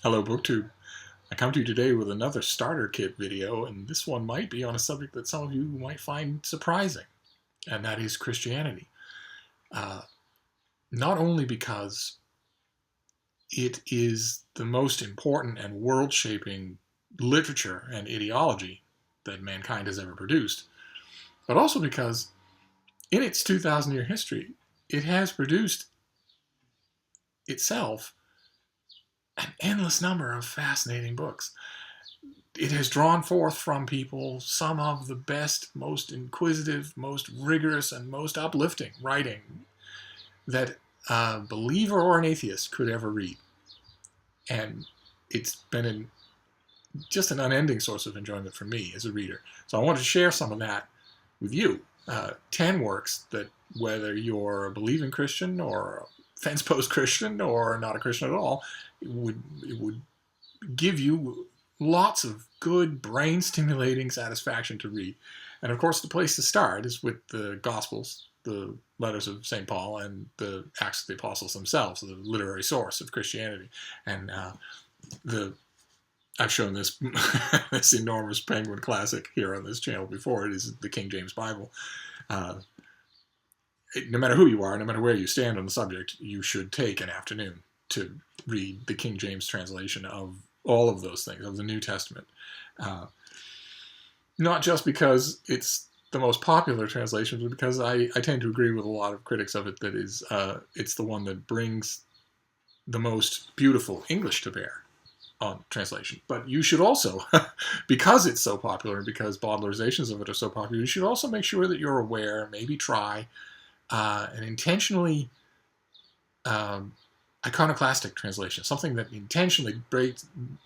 Hello, BookTube. I come to you today with another starter kit video, and this one might be on a subject that some of you might find surprising, and that is Christianity. Uh, Not only because it is the most important and world-shaping literature and ideology that mankind has ever produced, but also because in its 2,000-year history, it has produced itself an endless number of fascinating books. It has drawn forth from people some of the best, most inquisitive, most rigorous, and most uplifting writing that a believer or an atheist could ever read. And it's been just an unending source of enjoyment for me as a reader. So I wanted to share some of that with you. 10 works that, whether you're a believing Christian or a fence post Christian or not a Christian at all, it would give you lots of good brain-stimulating satisfaction to read. And of course, the place to start is with the Gospels, the letters of St. Paul, and the Acts of the Apostles themselves, the literary source of Christianity. And I've shown this this enormous Penguin classic here on this channel before. It is the King James Bible. No matter who you are, no matter where you stand on the subject, you should take an afternoon to read the King James translation of all of those things, of the New Testament. Not just because it's the most popular translation, but because I tend to agree with a lot of critics of it that it's the one that brings the most beautiful English to bear on translation. But you should also, because it's so popular and because bawdlerizations of it are so popular, you should also make sure that you're aware, maybe try an intentionally iconoclastic translation, something that intentionally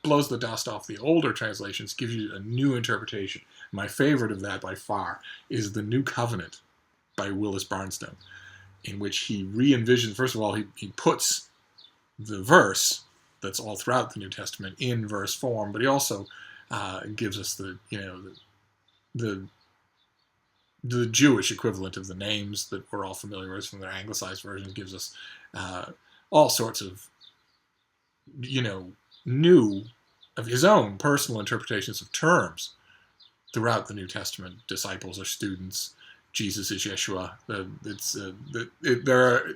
blows the dust off the older translations, gives you a new interpretation. My favorite of that by far is The New Covenant by Willis Barnstone, in which he re-envisions, first of all, he puts the verse that's all throughout the New Testament in verse form, but he also gives us the Jewish equivalent of the names that we're all familiar with from their anglicized versions, gives us all sorts of, new, of his own personal interpretations of terms throughout the New Testament. Disciples are students. Jesus is Yeshua.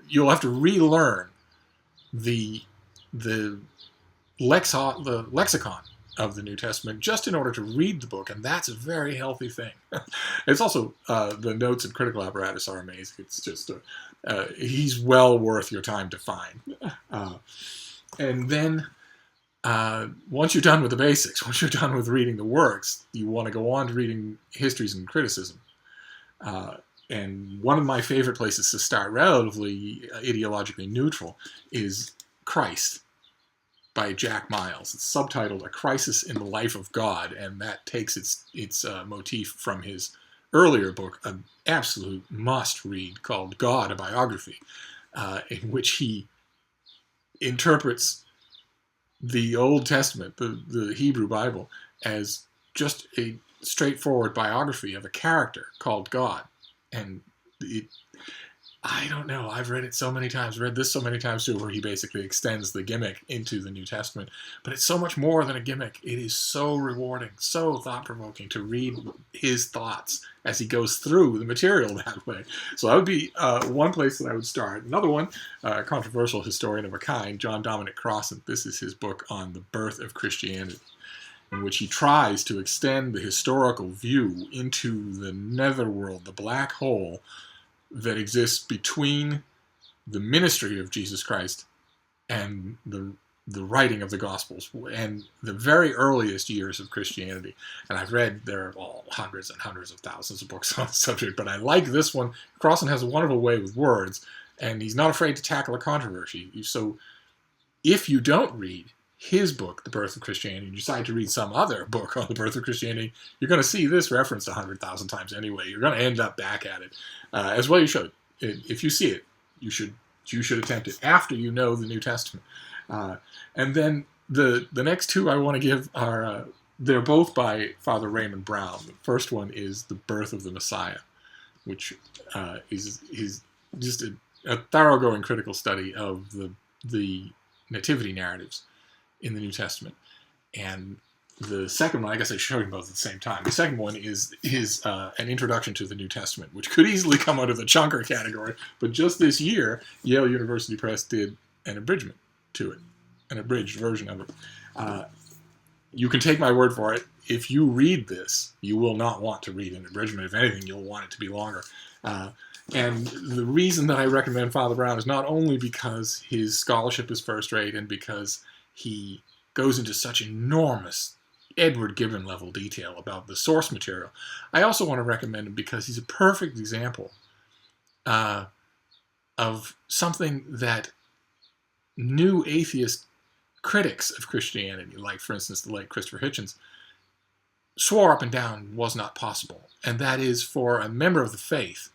You'll have to relearn the lexicon of the New Testament just in order to read the book, and that's a very healthy thing. It's also, the notes and critical apparatus are amazing. It's just, he's well worth your time to find. And then, once you're done with the basics, once you're done with reading the works, you want to go on to reading histories and criticism. And one of my favorite places to start, relatively ideologically neutral, is Christ by Jack Miles. It's subtitled A Crisis in the Life of God, and that takes its motif from his earlier book, an absolute must-read called God, a Biography, in which he interprets the Old Testament, the Hebrew Bible, as just a straightforward biography of a character called God. And I don't know, I've read it so many times, read this so many times too, where he basically extends the gimmick into the New Testament. But it's so much more than a gimmick. It is so rewarding, so thought-provoking to read his thoughts as he goes through the material that way. So that would be one place that I would start. Another one, a controversial historian of a kind, Dominic Crossan. This is his book on the birth of Christianity, in which he tries to extend the historical view into the netherworld, the black hole, that exists between the ministry of Jesus Christ and the writing of the Gospels and the very earliest years of Christianity. And I've read, there are all hundreds and hundreds of thousands of books on the subject, but I like this one. Crossan has a wonderful way with words, and he's not afraid to tackle a controversy. So if you don't read his book, The Birth of Christianity, and you decide to read some other book on the birth of Christianity, you're going to see this referenced 100,000 times anyway. You're going to end up back at it. As well you should. If you see it, you should attempt it after you know the New Testament. And then the next two I want to give are, they're both by Father Raymond Brown. The first one is The Birth of the Messiah, which is just a thoroughgoing critical study of the nativity narratives in the New Testament. And the second one, I guess I showed them both at the same time. The second one is an introduction to the New Testament, which could easily come under the chunker category. But just this year, Yale University Press did an abridgment to it, an abridged version of it. You can take my word for it. If you read this, you will not want to read an abridgment. If anything, you'll want it to be longer. And the reason that I recommend Father Brown is not only because his scholarship is first rate and because he goes into such enormous Edward Gibbon level detail about the source material. I also want to recommend him because he's a perfect example of something that new atheist critics of Christianity, like, for instance, the late Christopher Hitchens, swore up and down was not possible. And that is for a member of the faith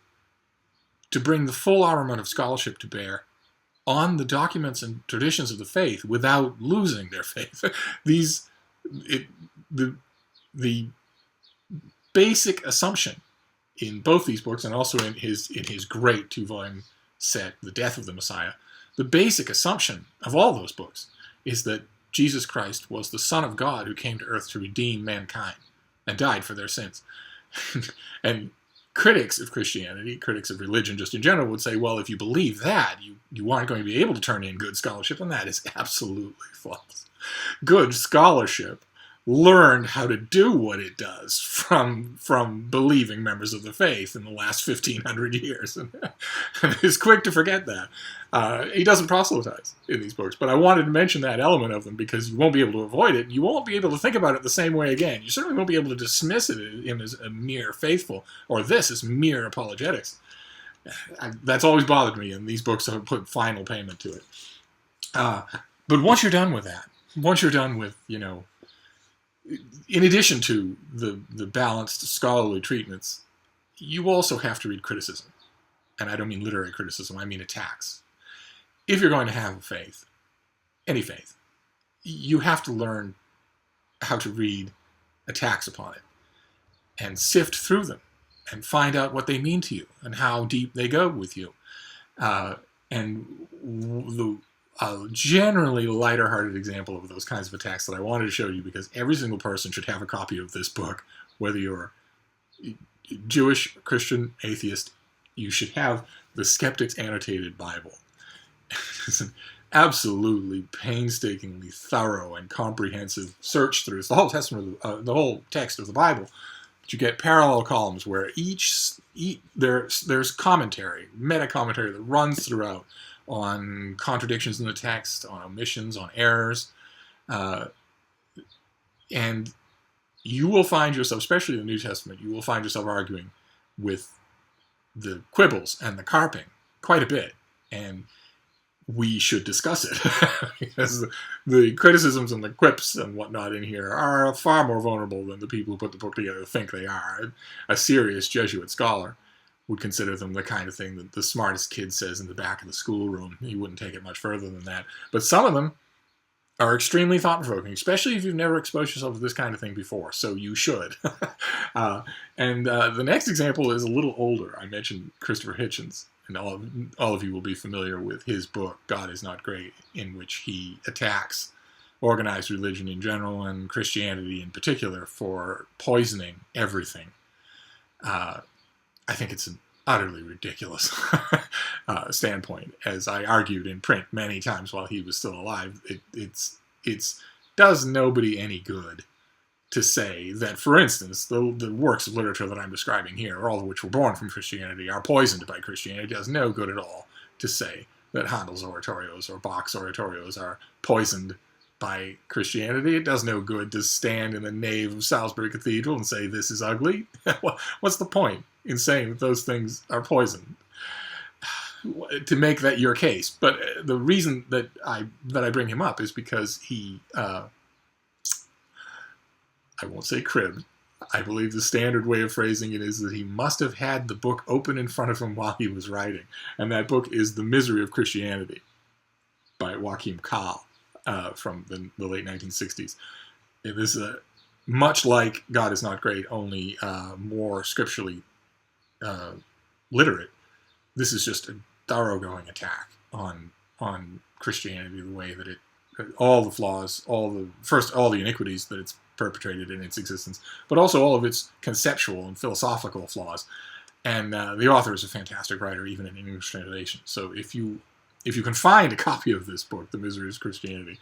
to bring the full armament of scholarship to bear on the documents and traditions of the faith without losing their faith. The basic assumption in both these books, and also in his great 2-volume set, The Death of the Messiah, the basic assumption of all those books is that Jesus Christ was the Son of God who came to earth to redeem mankind and died for their sins. And critics of Christianity, critics of religion just in general, would say, well, if you believe that, you aren't going to be able to turn in good scholarship, and that is absolutely false. Good scholarship learned how to do what it does from believing members of the faith in the last 1,500 years. And is quick to forget that. He doesn't proselytize in these books, but I wanted to mention that element of them because you won't be able to avoid it. You won't be able to think about it the same way again. You certainly won't be able to dismiss him as a mere faithful, or this as mere apologetics. That's always bothered me, and these books have put final payment to it. But once you're done with that, once you're done with, in addition to the balanced scholarly treatments, you also have to read criticism. And I don't mean literary criticism, I mean attacks. If you're going to have a faith, any faith, you have to learn how to read attacks upon it and sift through them and find out what they mean to you and how deep they go with you. And the generally lighter-hearted example of those kinds of attacks that I wanted to show you, because every single person should have a copy of this book, whether you're Jewish, Christian, atheist, you should have the Skeptics Annotated Bible. It's an absolutely painstakingly thorough and comprehensive search through. It's the whole testament, the whole text of the Bible. But you get parallel columns where there's commentary, meta-commentary that runs throughout on contradictions in the text, on omissions, on errors. And you will find yourself, especially in the New Testament, you will find yourself arguing with the quibbles and the carping quite a bit. And we should discuss it. Because the criticisms and the quips and whatnot in here are far more vulnerable than the people who put the book together think they are. A serious Jesuit scholar would consider them the kind of thing that the smartest kid says in the back of the schoolroom. He wouldn't take it much further than that. But some of them are extremely thought-provoking, especially if you've never exposed yourself to this kind of thing before. So you should. And the next example is a little older. I mentioned Christopher Hitchens, and all of you will be familiar with his book, God is Not Great, in which he attacks organized religion in general and Christianity in particular for poisoning everything. I think it's an utterly ridiculous standpoint. As I argued in print many times while he was still alive, it does nobody any good to say that, for instance, the works of literature that I'm describing here, all of which were born from Christianity, are poisoned by Christianity. It does no good at all to say that Handel's oratorios or Bach's oratorios are poisoned by Christianity. It does no good to stand in the nave of Salisbury Cathedral and say this is ugly. What's the point in saying that those things are poisoned? To make that your case. But the reason that I bring him up is because he, I won't say cribbed. I believe the standard way of phrasing it is that he must have had the book open in front of him while he was writing. And that book is The Misery of Christianity by Joachim Kahl from the late 1960s. It is much like God is Not Great, only more scripturally literate. This is just a thoroughgoing attack on Christianity, the way that it all the flaws, all the iniquities that it's perpetrated in its existence, but also all of its conceptual and philosophical flaws. And the author is a fantastic writer, even in English translation. So if you can find a copy of this book, The Miseries of Christianity,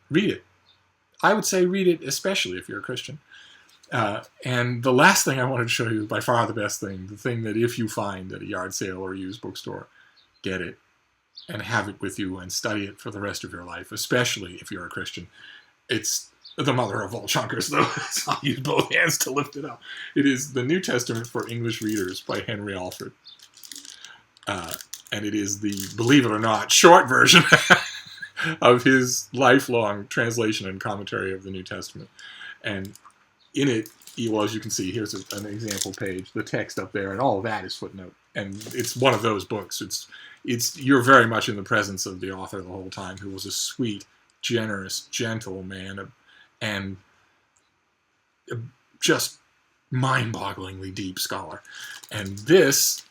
read it. I would say read it, especially if you're a Christian. And the last thing I wanted to show you, by far the best thing, the thing that if you find at a yard sale or a used bookstore, get it and have it with you and study it for the rest of your life, especially if you're a Christian. It's the mother of all chunkers, though. So I'll use both hands to lift it up. It is The New Testament for English Readers by Henry Alford. And it is the, believe it or not, short version of his lifelong translation and commentary of the New Testament. And in it, well, as you can see, here's an example page, the text up there, and all of that is footnote. And it's one of those books. You're very much in the presence of the author the whole time, who was a sweet, generous, gentle man, and just mind-bogglingly deep scholar. And this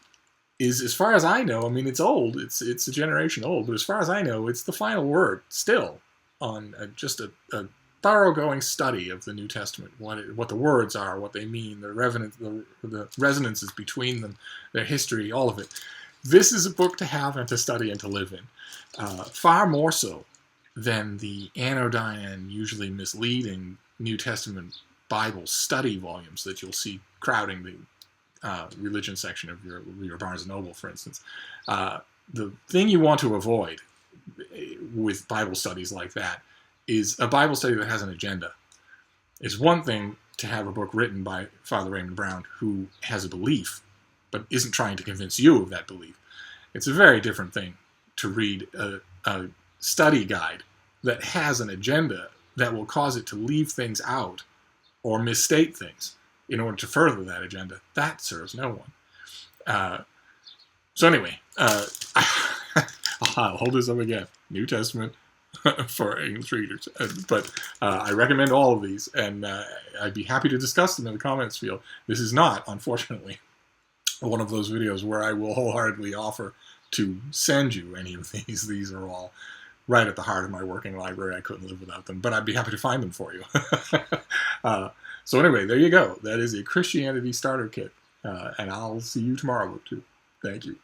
is, as far as I know, I mean, it's old, it's a generation old, but as far as I know, it's the final word still on just a thoroughgoing study of the New Testament, what the words are, what they mean, the resonances between them, their history, all of it. This is a book to have and to study and to live in, far more so than the anodyne and usually misleading New Testament Bible study volumes that you'll see crowding the religion section of your Barnes & Noble, for instance. The thing you want to avoid with Bible studies like that is a Bible study that has an agenda. It's one thing to have a book written by Father Raymond Brown who has a belief, but isn't trying to convince you of that belief. It's a very different thing to read a study guide that has an agenda that will cause it to leave things out or misstate things in order to further that agenda. That serves no one. So anyway, I'll hold this up again. New Testament for English readers. But I recommend all of these, and I'd be happy to discuss them in the comments field. This is not, unfortunately, one of those videos where I will wholeheartedly offer to send you any of these. These are all right at the heart of my working library. I couldn't live without them, but I'd be happy to find them for you. So anyway, there you go. That is a Christianity starter kit, and I'll see you tomorrow too. Thank you.